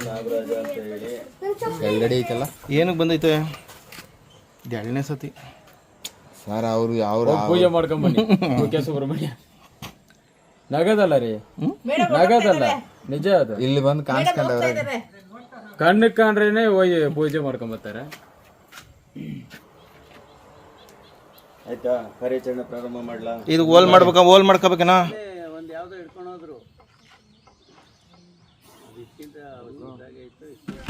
ನಾಗರಾಜ ಅಂತ ಹೇಳಿ ಎಲ್ಲೆಡೆ ಐತಲ್ಲ. ಏನಕ್ಕೆ ಬಂದೈತೆ? 2ನೇ ಸತಿ ಸರ್ ಅವರು ಯಾವ ಪೂಜೆ ಮಾಡ್ಕೊಂಬನ್ನಿ. ಕುಕ್ಕೆ ಸುಬ್ರಹ್ಮಣ್ಯ ನಗದಲ್ಲ ರೀ, ನಗದಲ್ಲ, ನಿಜ ಅದು. ಇಲ್ಲಿ ಬಂದು ಕಾಣಿಸ್ಕೊಂಡವ್ರೆ. ಕಣ್ಣಕ್ಕೆ ಕಂಡ್ರೇನೆ ಹೋಗಿ ಪೂಜೆ ಮಾಡ್ಕೊಂಬರ್ತಾರೆ. ಆಯ್ತಾ, ಕಾರ್ಯಾಚರಣೆ ಪ್ರಾರಂಭ ಮಾಡ್ಲಾ? ಇದು ಓಲ್ ಮಾಡ್ಕೋಬೇಕೇನಾ? ಒಂದು ಯಾವ್ದೋ ಹಿಡ್ಕೊಂಡೋದ್ರು.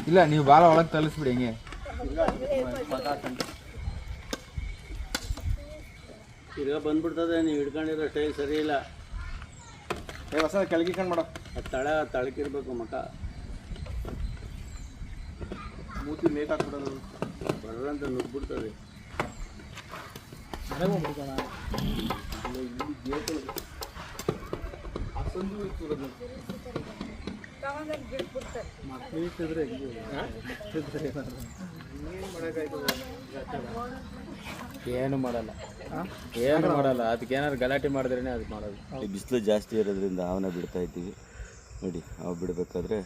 ಇಲ್ಲ, ನೀವು ಬಾಲ ಒಳಗೆ ತಲಿಸ್ಬಿಡಿ ಹಿಂಗೆ. ತಿರ್ಗಾ ಬಂದ್ಬಿಡ್ತದೆ. ನೀವು ಹಿಡ್ಕೊಂಡಿರೋ ಸ್ಟೈಲ್ ಸರಿ ಇಲ್ಲ. ಹೊಸ ಕೆಳಗೆ ಮಾಡ, ತಳಕಿರ್ಬೇಕು ಮಕ. ಮೂತಿ ಮೇಕ್ ಹಾಕ್ಬಿಡೋದು, ಬರ್ರಂತ ನುಗ್ಬಿಡ್ತದೆ. ಏನು ಮಾಡಲ್ಲ, ಏನು ಮಾಡಲ್ಲ. ಅದಕ್ಕೆ ಏನಾದ್ರು ಗಲಾಟೆ ಮಾಡಿದ್ರೇನೆ ಅದಕ್ಕೆ ಮಾಡೋದು. ಬಿಸಿಲು ಜಾಸ್ತಿ ಇರೋದ್ರಿಂದ ಅವನ್ನ ಬಿಡ್ತಾ ಇದ್ದೀವಿ ನೋಡಿ. ಅವು ಬಿಡಬೇಕಾದ್ರೆ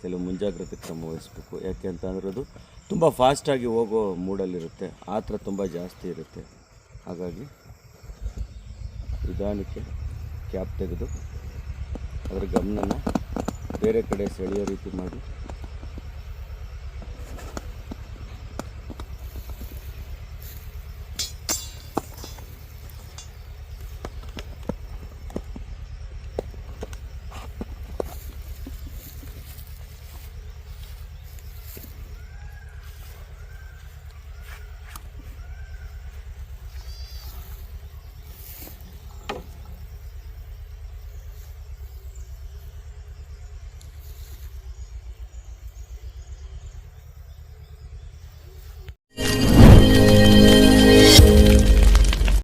ಕೆಲವು ಮುಂಜಾಗ್ರತೆ ಕ್ರಮ ವಹಿಸ್ಬೇಕು. ಯಾಕೆ ಅಂತಂದ್ರೆ ಅದು ತುಂಬ ಫಾಸ್ಟಾಗಿ ಹೋಗೋ ಮೂಡಲ್ಲಿರುತ್ತೆ, ಆತರ ತುಂಬ ಜಾಸ್ತಿ ಇರುತ್ತೆ. ಹಾಗಾಗಿ ನಿಧಾನಕ್ಕೆ ಕ್ಯಾಪ್ ತೆಗೆದು ಅದರ ಗಮನನ ಬೇರೆ ಕಡೆ ಸೆಳೆಯೋ ರೀತಿ ಮಾಡಿ